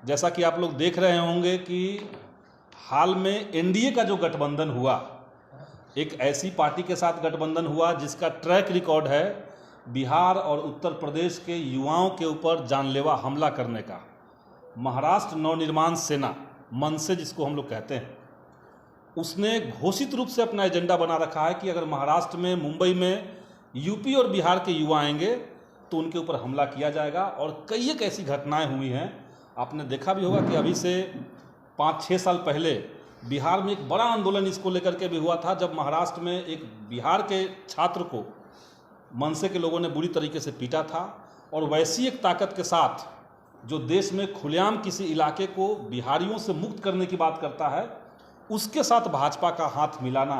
जैसा कि आप लोग देख रहे होंगे कि हाल में एनडीए का जो गठबंधन हुआ, एक ऐसी पार्टी के साथ गठबंधन हुआ जिसका ट्रैक रिकॉर्ड है बिहार और उत्तर प्रदेश के युवाओं के ऊपर जानलेवा हमला करने का। महाराष्ट्र नवनिर्माण सेना, मनसे जिसको हम लोग कहते हैं, उसने घोषित रूप से अपना एजेंडा बना रखा है कि अगर महाराष्ट्र में, मुंबई में, यूपी और बिहार के युवा आएंगे तो उनके ऊपर हमला किया जाएगा। और कई एक ऐसी घटनाएं हुई हैं, आपने देखा भी होगा कि अभी से 5-6 साल पहले बिहार में एक बड़ा आंदोलन इसको लेकर के भी हुआ था, जब महाराष्ट्र में एक बिहार के छात्र को मनसे के लोगों ने बुरी तरीके से पीटा था। और वैसी एक ताकत के साथ जो देश में खुलेआम किसी इलाके को बिहारियों से मुक्त करने की बात करता है, उसके साथ भाजपा का हाथ मिलाना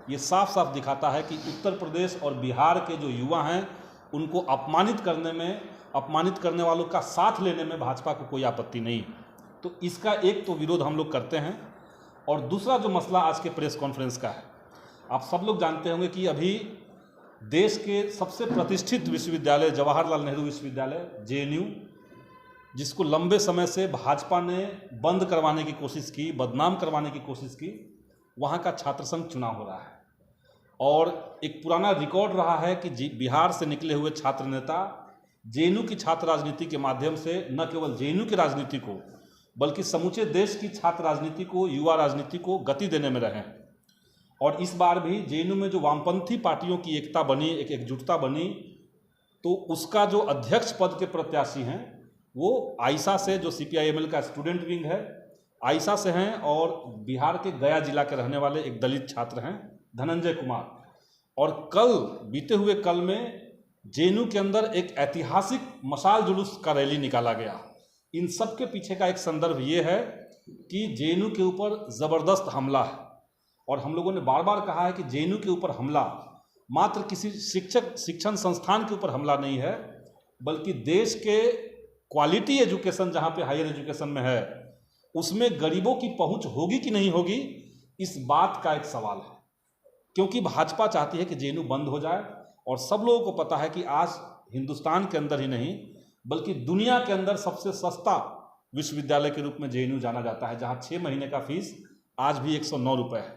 ये साफ साफ दिखाता है कि उत्तर प्रदेश और बिहार के जो युवा हैं उनको अपमानित करने में, अपमानित करने वालों का साथ लेने में भाजपा को कोई आपत्ति नहीं। तो इसका एक तो विरोध हम लोग करते हैं। और दूसरा जो मसला आज के प्रेस कॉन्फ्रेंस का है, आप सब लोग जानते होंगे कि अभी देश के सबसे प्रतिष्ठित विश्वविद्यालय जवाहरलाल नेहरू विश्वविद्यालय जेएनयू, जिसको लंबे समय से भाजपा ने बंद करवाने की कोशिश की, बदनाम करवाने की कोशिश की, वहाँ का छात्र संघ चुनाव हो रहा है। और एक पुराना रिकॉर्ड रहा है कि बिहार से निकले हुए छात्र नेता जेएनयू की छात्र राजनीति के माध्यम से न केवल जेएनयू की राजनीति को बल्कि समूचे देश की छात्र राजनीति को, युवा राजनीति को गति देने में रहे। और इस बार भी जेएनयू में जो वामपंथी पार्टियों की एकता बनी, एक एकजुटता बनी, तो उसका जो अध्यक्ष पद के प्रत्याशी हैं वो आइसा से, जो सीपीआईएमएल का स्टूडेंट विंग है, आइसा से हैं। और बिहार के गया जिला के रहने वाले एक दलित छात्र हैं, धनंजय कुमार। और कल, बीते हुए कल में जेएनयू के अंदर एक ऐतिहासिक मशाल जुलूस का रैली निकाला गया। इन सब के पीछे का एक संदर्भ ये है कि जेएनयू के ऊपर ज़बरदस्त हमला है। और हम लोगों ने बार बार कहा है कि जेएनयू के ऊपर हमला मात्र किसी शिक्षण संस्थान के ऊपर हमला नहीं है, बल्कि देश के क्वालिटी एजुकेशन, जहाँ पे हायर एजुकेशन में है, उसमें गरीबों की पहुँच होगी कि नहीं होगी, इस बात का एक सवाल है। क्योंकि भाजपा चाहती है कि जेएनयू बंद हो जाए। और सब लोगों को पता है कि आज हिंदुस्तान के अंदर ही नहीं बल्कि दुनिया के अंदर सबसे सस्ता विश्वविद्यालय के रूप में जेएनयू जाना जाता है, जहाँ 6 महीने का फीस आज भी 109 रुपये है।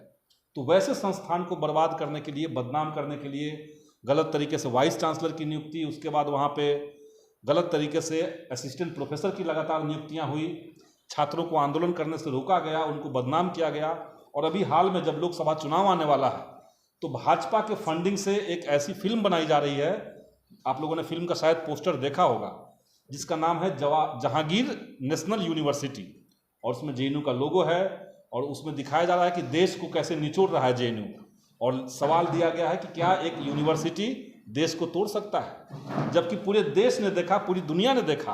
तो वैसे संस्थान को बर्बाद करने के लिए, बदनाम करने के लिए, गलत तरीके से वाइस चांसलर की नियुक्ति, उसके बाद वहाँ पे गलत तरीके से असिस्टेंट प्रोफेसर की लगातार नियुक्तियाँ हुई, छात्रों को आंदोलन करने से रोका गया, उनको बदनाम किया गया। और अभी हाल में जब लोकसभा चुनाव आने वाला है तो भाजपा के फंडिंग से एक ऐसी फिल्म बनाई जा रही है, आप लोगों ने फिल्म का शायद पोस्टर देखा होगा, जिसका नाम है जहांगीर नेशनल यूनिवर्सिटी। और उसमें जेएनयू का लोगो है और उसमें दिखाया जा रहा है कि देश को कैसे निचोड़ रहा है जेएनयू। और सवाल दिया गया है कि क्या एक यूनिवर्सिटी देश को तोड़ सकता है, जबकि पूरे देश ने देखा, पूरी दुनिया ने देखा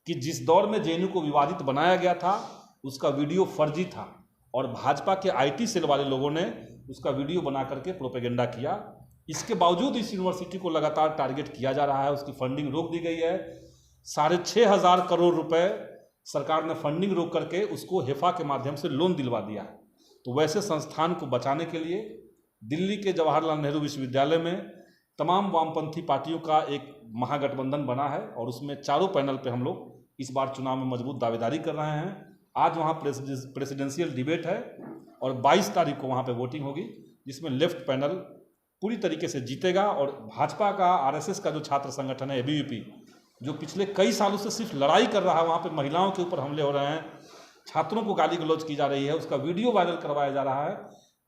कि जिस दौर में जेएनयू को विवादित बनाया गया था उसका वीडियो फर्जी था। और भाजपा के आईटी सेल वाले लोगों ने उसका वीडियो बना करके प्रोपेगेंडा किया। इसके बावजूद इस यूनिवर्सिटी को लगातार टारगेट किया जा रहा है, उसकी फंडिंग रोक दी गई है। 6,500 करोड़ रुपए सरकार ने फंडिंग रोक करके उसको हेफा के माध्यम से लोन दिलवा दिया है। तो वैसे संस्थान को बचाने के लिए दिल्ली के जवाहरलाल नेहरू विश्वविद्यालय में तमाम वामपंथी पार्टियों का एक महागठबंधन बना है और उसमें चारों पैनल पे हम लोग इस बार चुनाव में मजबूत दावेदारी कर रहे हैं। आज वहाँ प्रेसिडेंशियल डिबेट है और 22 तारीख को वहाँ पे वोटिंग होगी, जिसमें लेफ्ट पैनल पूरी तरीके से जीतेगा। और भाजपा का, आरएसएस का जो छात्र संगठन है एबीवीपी, जो पिछले कई सालों से सिर्फ लड़ाई कर रहा है, वहाँ पे महिलाओं के ऊपर हमले हो रहे हैं, छात्रों को गाली गलौज की जा रही है, उसका वीडियो वायरल करवाया जा रहा है,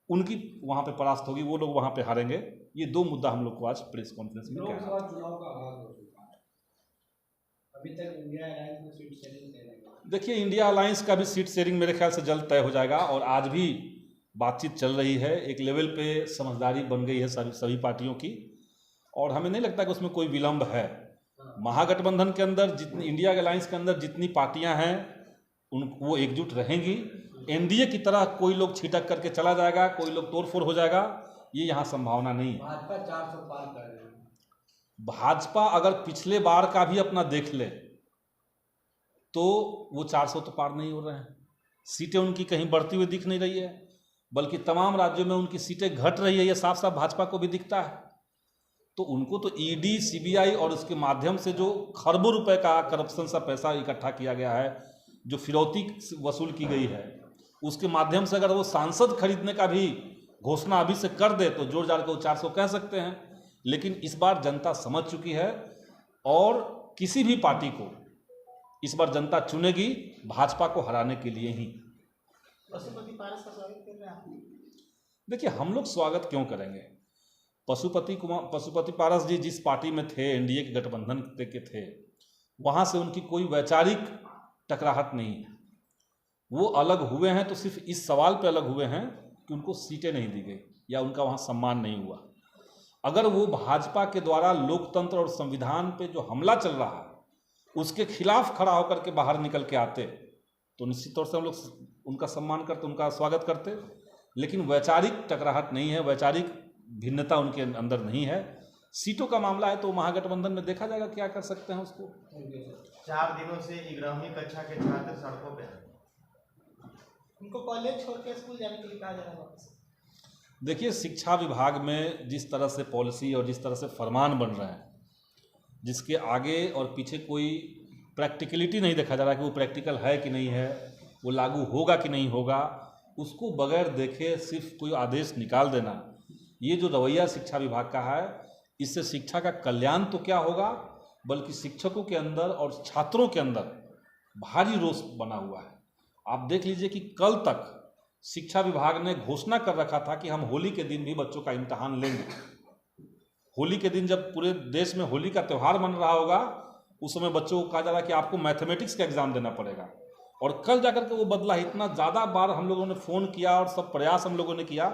उनकी वहाँ पे परास्त होगी, वो लोग वहाँ पे हारेंगे। ये 2 मुद्दा हम लोग को आज प्रेस कॉन्फ्रेंस में कहना है। चुनाव का आगाज हो चुका है, अभी तक इंडिया अलायंस में सीट शेयरिंग नहीं है। देखिए, इंडिया अलायंस का भी सीट शेयरिंग मेरे ख्याल से जल्द तय हो जाएगा। और आज भी बातचीत चल रही है, एक लेवल पे समझदारी बन गई है सभी पार्टियों की, और हमें नहीं लगता कि उसमें कोई विलंब है। महागठबंधन के अंदर जितनी, इंडिया अलायंस के अंदर जितनी पार्टियां हैं वो एकजुट रहेंगी। एनडीए की तरह कोई लोग छिटक करके चला जाएगा, कोई लोग तोड़फोड़ हो जाएगा, ये यहाँ संभावना नहीं है। भाजपा 400 पार कर रही है। भाजपा अगर पिछले बार का भी अपना देख ले तो वो 400 तो पार नहीं हो रहे हैं। सीटें उनकी कहीं बढ़ती हुई दिख नहीं रही है, बल्कि तमाम राज्यों में उनकी सीटें घट रही है, ये साफ साफ भाजपा को भी दिखता है। तो उनको तो ईडी, सीबीआई और उसके माध्यम से जो खरबों रुपए का करप्शन सा पैसा इकट्ठा किया गया है, जो फिरौती वसूल की गई है उसके माध्यम से अगर वो सांसद खरीदने का भी घोषणा अभी से कर दे तो जोर जार के वो 400 कह सकते हैं। लेकिन इस बार जनता समझ चुकी है और किसी भी पार्टी को इस बार जनता चुनेगी भाजपा को हराने के लिए ही। पशुपति पारस का स्वागत कर रहे हैं आप? देखिए, हम लोग स्वागत क्यों करेंगे? पशुपति पारस जी जिस पार्टी में थे, एनडीए के गठबंधन के थे, वहाँ से उनकी कोई वैचारिक टकराहट नहीं है। वो अलग हुए हैं तो सिर्फ इस सवाल पे अलग हुए हैं कि उनको सीटें नहीं दी गई या उनका वहाँ सम्मान नहीं हुआ। अगर वो भाजपा के द्वारा लोकतंत्र और संविधान पे जो हमला चल रहा है उसके खिलाफ खड़ा होकर के बाहर निकल के आते तो निश्चित तौर से हम लोग उनका सम्मान करते, उनका स्वागत करते। लेकिन वैचारिक टकराहट नहीं है, वैचारिक भिन्नता उनके अंदर नहीं है। सीटों का मामला है तो महागठबंधन में देखा जाएगा क्या कर सकते हैं उसको। 4 दिनों से 11वीं कक्षा के छात्र सड़कों पे हैं। उनको कॉलेज छोड़ के स्कूल जाने के लिए कहा जा रहा है वापस। देखिए, शिक्षा विभाग में जिस तरह से पॉलिसी और जिस तरह से फरमान बन रहे हैं, जिसके आगे और पीछे कोई प्रैक्टिकलिटी नहीं देखा जा रहा कि वो प्रैक्टिकल है कि नहीं है, वो लागू होगा कि नहीं होगा, उसको बगैर देखे सिर्फ कोई आदेश निकाल देना, ये जो रवैया शिक्षा विभाग का है, इससे शिक्षा का कल्याण तो क्या होगा बल्कि शिक्षकों के अंदर और छात्रों के अंदर भारी रोष बना हुआ है। आप देख लीजिए कि कल तक शिक्षा विभाग ने घोषणा कर रखा था कि हम होली के दिन भी बच्चों का इम्तहान लेंगे। होली के दिन जब पूरे देश में होली का त्यौहार मन रहा होगा उस समय बच्चों को कहा जा रहा है कि आपको मैथमेटिक्स का एग्ज़ाम देना पड़ेगा। और कल जाकर के वो बदला। इतना ज़्यादा बार हम लोगों ने फ़ोन किया और सब प्रयास हम लोगों ने किया